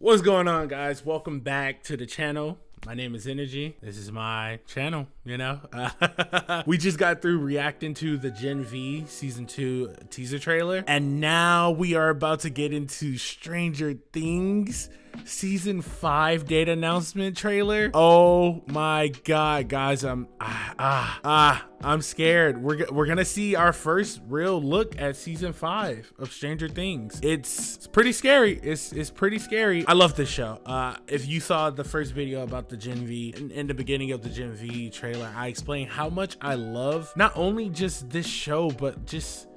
What's going on, guys? Welcome back to the channel. My name is Energy. This is my channel, you know. We just got through reacting to the Gen V Season 2 teaser trailer, and now we are about to get into Stranger Things Season 5 data announcement trailer. Oh my god, guys, I'm scared. We're gonna see our first real look at Season 5 of Stranger Things. It's pretty scary. It's pretty scary. I love this show. If you saw the first video about the Gen V, in the beginning of the Gen V trailer, I explained how much I love not only just this show, but just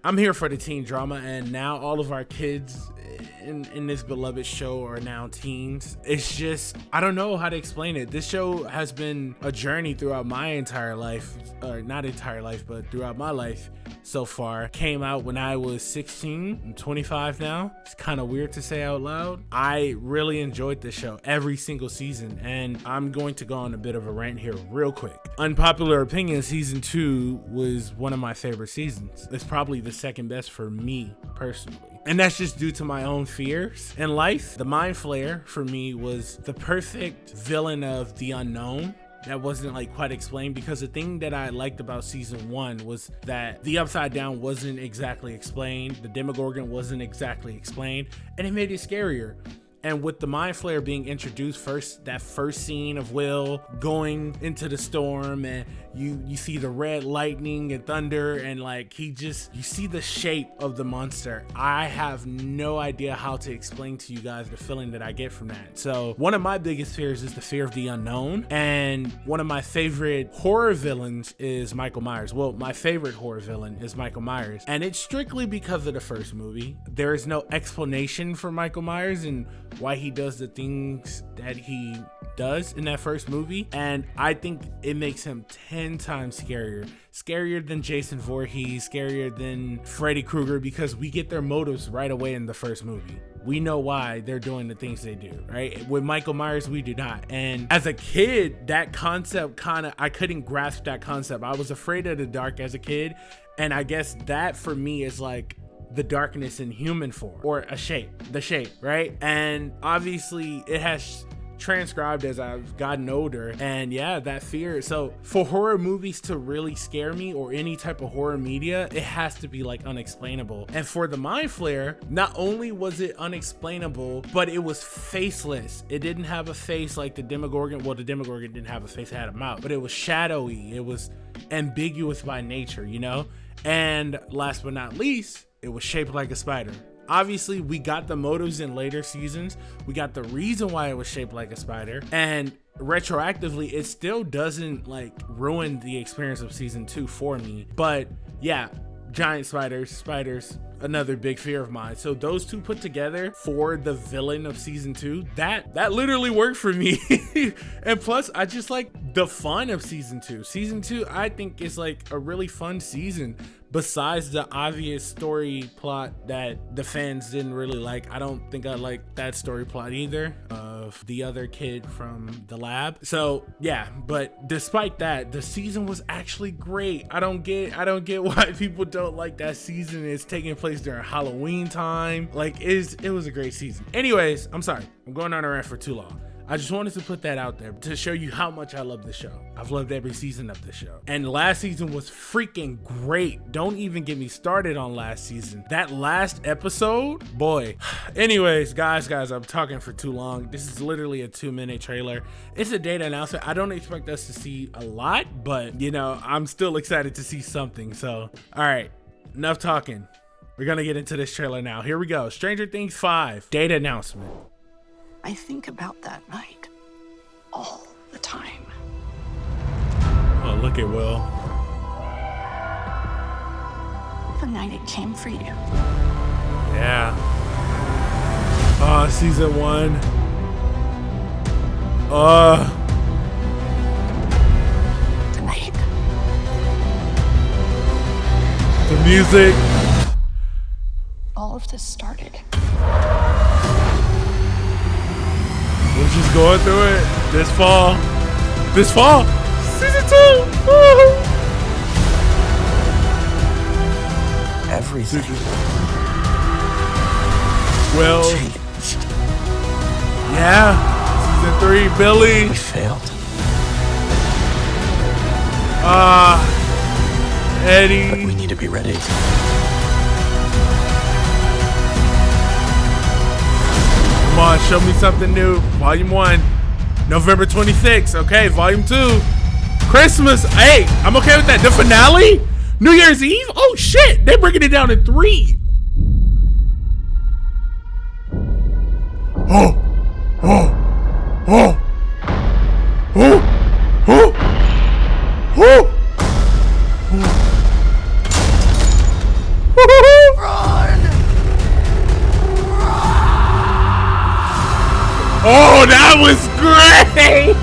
I'm here for the teen drama, and now all of our kids in this beloved show are now teens. It's just, I don't know how to explain it. This show has been a journey throughout my entire life, or not entire life, but throughout my life so far. Came out when I was 16. I'm 25 now. It's kind of weird to say out loud. I really enjoyed this show every single season, and I'm going to go on a bit of a rant here real quick. Unpopular opinion, Season 2 was one of my favorite seasons. It's probably the second best for me personally. And that's just due to my own fears in life. The Mind Flayer for me was the perfect villain of the unknown. That wasn't like quite explained, because the thing that I liked about Season 1 was that the Upside Down wasn't exactly explained, the Demogorgon wasn't exactly explained, and it made it scarier. And with the Mind Flayer being introduced first, that first scene of Will going into the storm, and you see the red lightning and thunder, and like you see the shape of the monster. I have no idea how to explain to you guys the feeling that I get from that. So one of my biggest fears is the fear of the unknown, and one of my favorite horror villains is Michael Myers. Well, my favorite horror villain is Michael Myers, and it's strictly because of the first movie. There is no explanation for Michael Myers and why he does the things that he does in that first movie, and I think it makes him 10 times scarier than Jason Voorhees, scarier than Freddy Krueger, because we get their motives right away in the first movie. We know why they're doing the things they do, right? With Michael Myers, we do not. And as a kid, that concept I couldn't grasp that concept. I was afraid of the dark as a kid, and I guess that for me is like the darkness in human form, or the shape, right? And obviously it has transcribed as I've gotten older, and yeah, that fear. So for horror movies to really scare me, or any type of horror media, it has to be like unexplainable. And for the Mind Flayer, not only was it unexplainable, but it was faceless. It didn't have a face like the Demogorgon. Well, the Demogorgon didn't have a face, it had a mouth, but it was shadowy. It was ambiguous by nature, you know? And last but not least, it was shaped like a spider. Obviously, we got the motives in later seasons. We got the reason why it was shaped like a spider, and retroactively, it still doesn't like ruin the experience of Season 2 for me. But yeah, giant spiders, another big fear of mine. So those two put together for the villain of Season 2, that literally worked for me. And plus, I just like the fun of Season 2. Season 2, I think, is like a really fun season. Besides the obvious story plot that the fans didn't really like. I don't think I like that story plot either, of the other kid from the lab. So yeah, but despite that, the season was actually great. I don't get why people don't like that season. It's taking place during Halloween time. Like, it was a great season. Anyways, I'm sorry, I'm going on a rant for too long. I just wanted to put that out there to show you how much I love the show. I've loved every season of the show. And last season was freaking great. Don't even get me started on last season. That last episode, boy. Anyways, guys, I'm talking for too long. This is literally a 2-minute trailer. It's a data announcement. I don't expect us to see a lot, but you know, I'm still excited to see something. So, all right, enough talking. We're gonna get into this trailer now. Here we go. Stranger Things 5 data announcement. I think about that night all the time. Oh, look at Will. The night it came for you. Yeah. Oh, Season 1. Tonight. The music. All of this started. We're just going through it this fall. Season 2. Woo! Everything Well, changed. Yeah, season 3, Billy. We failed. Eddie. But we need to be ready. Come on, show me something new. Volume 1, November 26th. Okay, Volume 2, Christmas. Hey, I'm okay with that. The finale, New Year's Eve. Oh shit, they're breaking it down in 3. Oh, oh, oh, oh, oh, oh. Oh, that was great!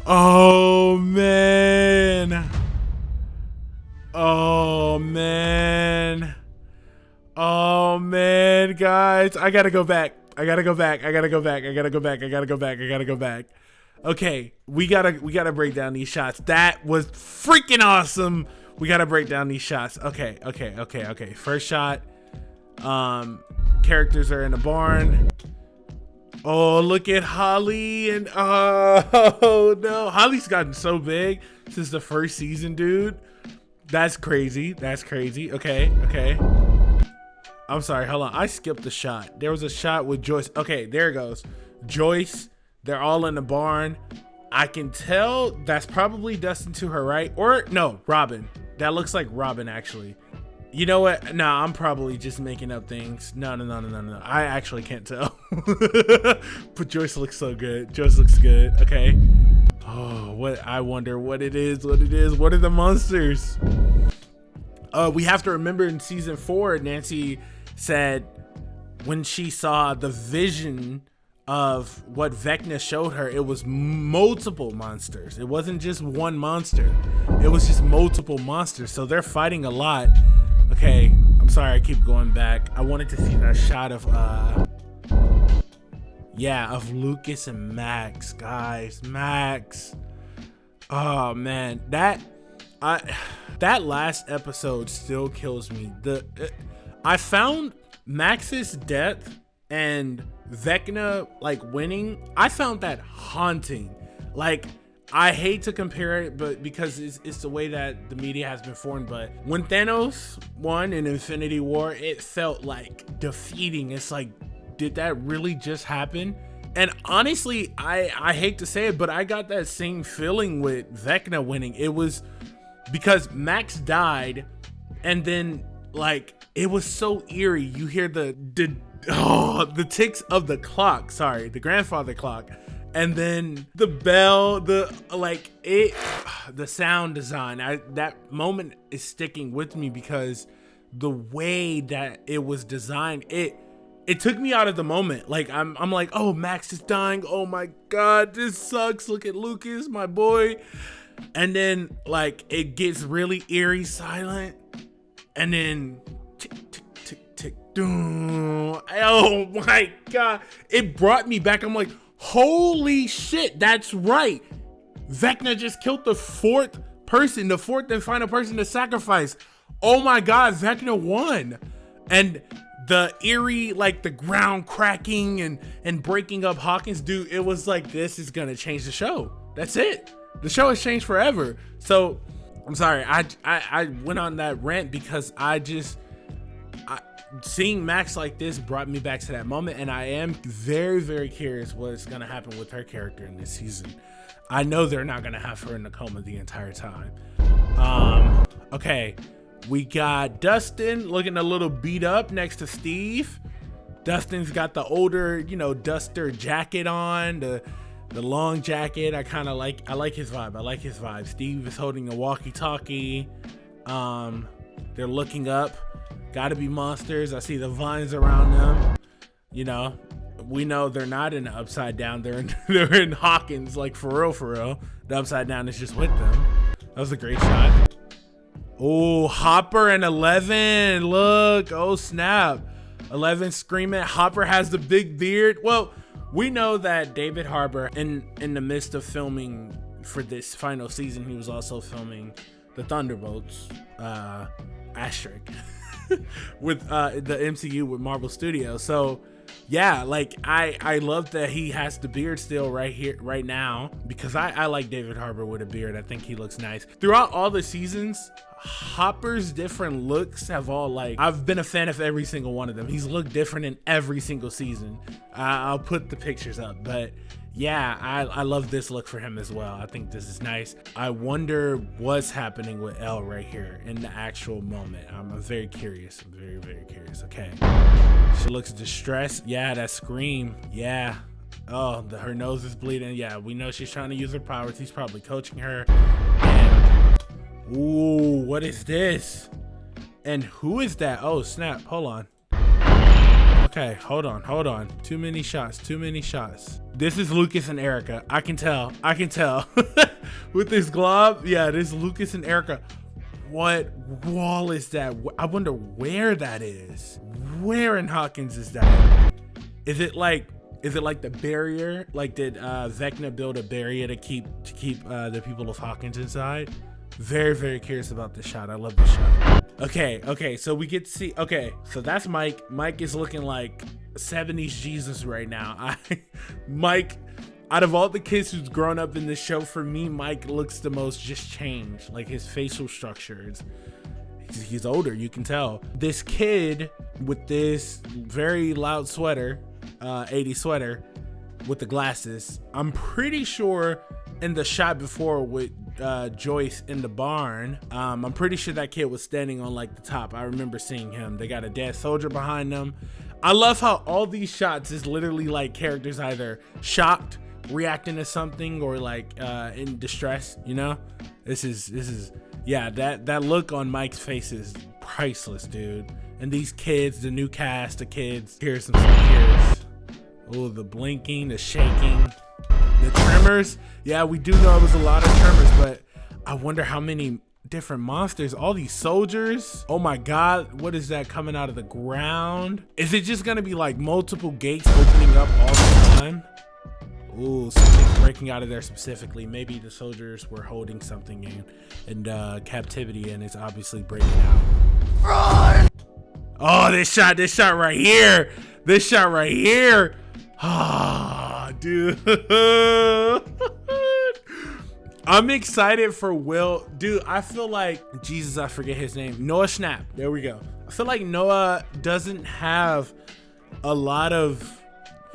Oh, man. Oh, man. Oh, man, guys. I gotta go back. I gotta go back. Okay, we gotta break down these shots. That was freaking awesome. We gotta break down these shots. Okay. First shot. Characters are in a barn. Oh, look at Holly and oh no, Holly's gotten so big since the first season, dude. That's crazy. Okay. I'm sorry. Hold on. I skipped the shot. There was a shot with Joyce. Okay, there it goes. Joyce. They're all in the barn. I can tell that's probably Dustin to her right. Or no, Robin. That looks like Robin, actually. You know what? Nah, I'm probably just making up things. No. I actually can't tell. But Joyce looks so good. Joyce looks good. Okay. Oh, what? I wonder what it is. What are the monsters? We have to remember in season 4, Nancy said when she saw the vision of what Vecna showed her, it was multiple monsters. It wasn't just one monster. It was just multiple monsters. So they're fighting a lot. Okay, I'm sorry, I keep going back. I wanted to see that shot of of Lucas and Max, guys. Max. Oh man, that last episode still kills me. I found Max's death and Vecna like winning, I found that haunting. Like, I hate to compare it, but because it's the way that the media has been formed, but when Thanos won in Infinity War, it felt like defeating. It's like, did that really just happen? And honestly, I hate to say it, but I got that same feeling with Vecna winning. It was because Max died, and then like it was so eerie. You hear the ticks of the clock, the grandfather clock, and then the bell, the sound design. That moment is sticking with me because the way that it was designed, it took me out of the moment. Like I'm like, oh, Max is dying. Oh my God, this sucks. Look at Lucas, my boy. And then like it gets really eerie, silent, and then tick, tick, tick, tick, doom. Oh my God, it brought me back. I'm like, holy shit, that's right. Vecna just killed the fourth and final person to sacrifice. Oh my God, Vecna won. And the eerie, like the ground cracking and breaking up Hawkins, dude, it was like, this is gonna change the show. That's it. The show has changed forever. So I'm sorry, I went on that rant because seeing Max like this brought me back to that moment, and I am very, very curious what's gonna happen with her character in this season. I know they're not gonna have her in a coma the entire time. Okay. We got Dustin looking a little beat up next to Steve. Dustin's got the older, duster jacket on, the long jacket. I like his vibe. Steve is holding a walkie-talkie. They're looking up. Gotta be monsters. I see the vines around them. We know they're not in the Upside Down. They're in Hawkins, like for real. The Upside Down is just with them. That was a great shot. Oh, Hopper and 11. Look. Oh, snap. 11 screaming. Hopper has the big beard. Well, we know that David Harbour, in the midst of filming for this final season, he was also filming the Thunderbolts asterisk with the MCU with Marvel Studios. So yeah, like I love that he has the beard still right now, because I like David Harbour with a beard. I think he looks nice. Throughout all the seasons, Hopper's different looks have all, like, I've been a fan of every single one of them. He's looked different in every single season. I'll put the pictures up, but yeah, I love this look for him as well. I think this is nice. I wonder what's happening with Elle right here in the actual moment. I'm very curious. I'm very, very curious. Okay. She looks distressed. Yeah, that scream. Yeah. Oh, her nose is bleeding. Yeah, we know she's trying to use her powers. He's probably coaching her. And, ooh, what is this? And who is that? Oh, snap. Hold on. Okay, hold on. Too many shots. This is Lucas and Erica. I can tell. With this glob, yeah, this is Lucas and Erica. What wall is that? I wonder where that is. Where in Hawkins is that? Is it like the barrier? Like, did Vecna build a barrier to keep the people of Hawkins inside? Very, very curious about this shot. I love this shot. Okay, so we get to see, okay, so that's Mike. Mike is looking like 70s Jesus right now. Mike, out of all the kids who's grown up in this show, for me, Mike looks the most just changed. Like, his facial structures, he's older, you can tell. This kid with this very loud sweater, 80s sweater with the glasses, I'm pretty sure in the shot before with Joyce in the barn, I'm pretty sure that kid was standing on like the top. I remember seeing him. They got a dead soldier behind them. I love how all these shots is literally like characters either shocked, reacting to something, or like in distress, you know? This is yeah, that look on Mike's face is priceless, dude. And these kids, the new cast, the kids, here's some kids. Oh, the blinking, the shaking, the tremors. Yeah, we do know it was a lot of tremors, but I wonder how many different monsters, all these soldiers. Oh my God, what is that coming out of the ground? Is it just gonna be like multiple gates opening up all the time? Ooh, something's breaking out of there specifically. Maybe the soldiers were holding something in captivity, and it's obviously breaking out. Run! Oh, this shot right here. Ah, dude. I'm excited for Will. Dude, I feel like, Jesus, I forget his name. Noah Schnapp. There we go. I feel like Noah doesn't have a lot of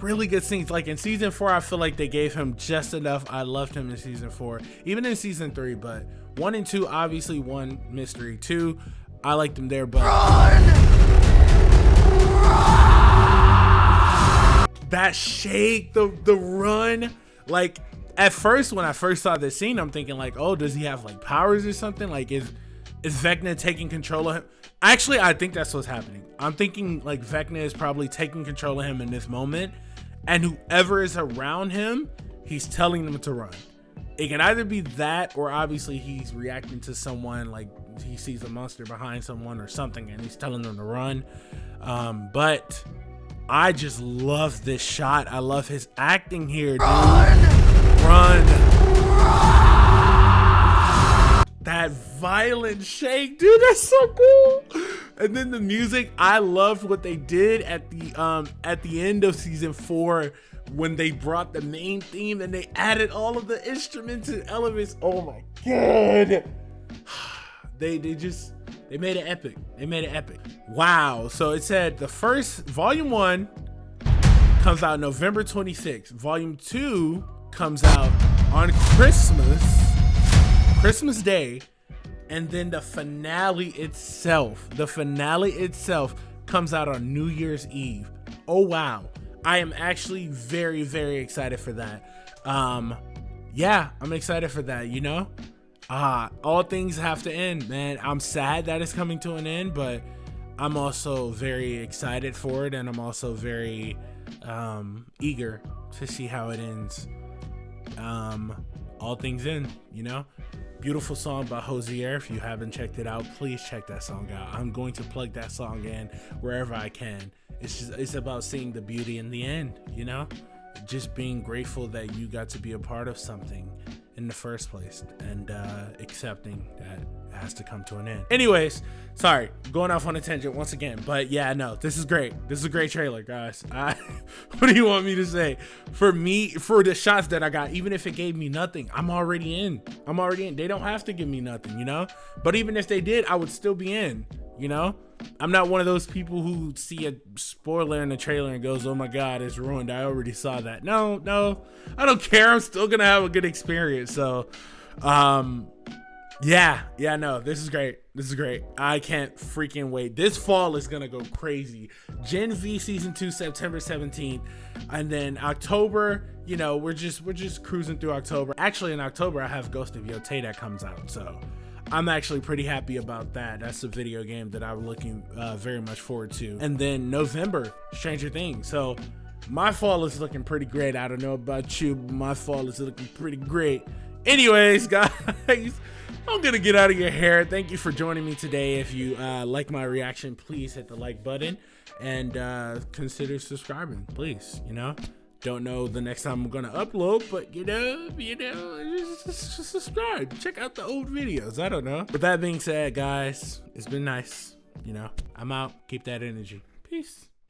really good scenes. Like in season 4, I feel like they gave him just enough. I loved him in season 4, even in season 3, but 1 and 2, obviously 1 mystery. 2, I liked him there, but that shake, the run, like at first when I first saw this scene, I'm thinking like, oh, does he have like powers or something? Like is Vecna taking control of him? Actually, I think that's what's happening. I'm thinking like Vecna is probably taking control of him in this moment, and whoever is around him, he's telling them to run. It can either be that, or obviously he's reacting to someone, like he sees a monster behind someone or something and he's telling them to run. But I just love this shot. I love his acting here, dude. Run. That violent shake, dude, that's so cool. And then the music, I loved what they did at the end of season 4 when they brought the main theme and they added all of the instruments and elements. Oh my God. They made it epic. Wow. So it said the first volume 1 comes out November 26th. Volume 2 comes out on Christmas Day. And then the finale itself comes out on New Year's Eve. Oh, wow. I am actually very, very excited for that. Yeah, I'm excited for that, you know? All things have to end, man. I'm sad that it's coming to an end, but I'm also very excited for it, and I'm also very eager to see how it ends. All things end, you know? Beautiful song by Hozier. If you haven't checked it out, please check that song out. I'm going to plug that song in wherever I can. It's about seeing the beauty in the end, you know? Just being grateful that you got to be a part of something in the first place, and accepting that it has to come to an end. Anyways, sorry, going off on a tangent once again, but yeah, no, this is great. This is a great trailer, guys. What do you want me to say? For me, for the shots that I got, even if it gave me nothing, I'm already in. They don't have to give me nothing, you know? But even if they did, I would still be in, you know? I'm not one of those people who see a spoiler in the trailer and goes, oh my God, it's ruined. I already saw that. No, I don't care. I'm still gonna have a good experience. So, yeah, no, this is great. I can't freaking wait. This fall is gonna go crazy. Gen V season 2, September 17th, and then October, you know, we're just cruising through October. Actually, in October, I have Ghost of Yotei that comes out, so I'm actually pretty happy about that. That's a video game that I'm looking very much forward to. And then November, Stranger Things. So my fall is looking pretty great. I don't know about you, but my fall is looking pretty great. Anyways, guys, I'm gonna get out of your hair. Thank you for joining me today. If you like my reaction, please hit the like button and consider subscribing, please. You know, don't know the next time I'm gonna upload, but you know, just subscribe. Check out the old videos. I don't know. With that being said, guys, it's been nice. You know, I'm out. Keep that energy. Peace.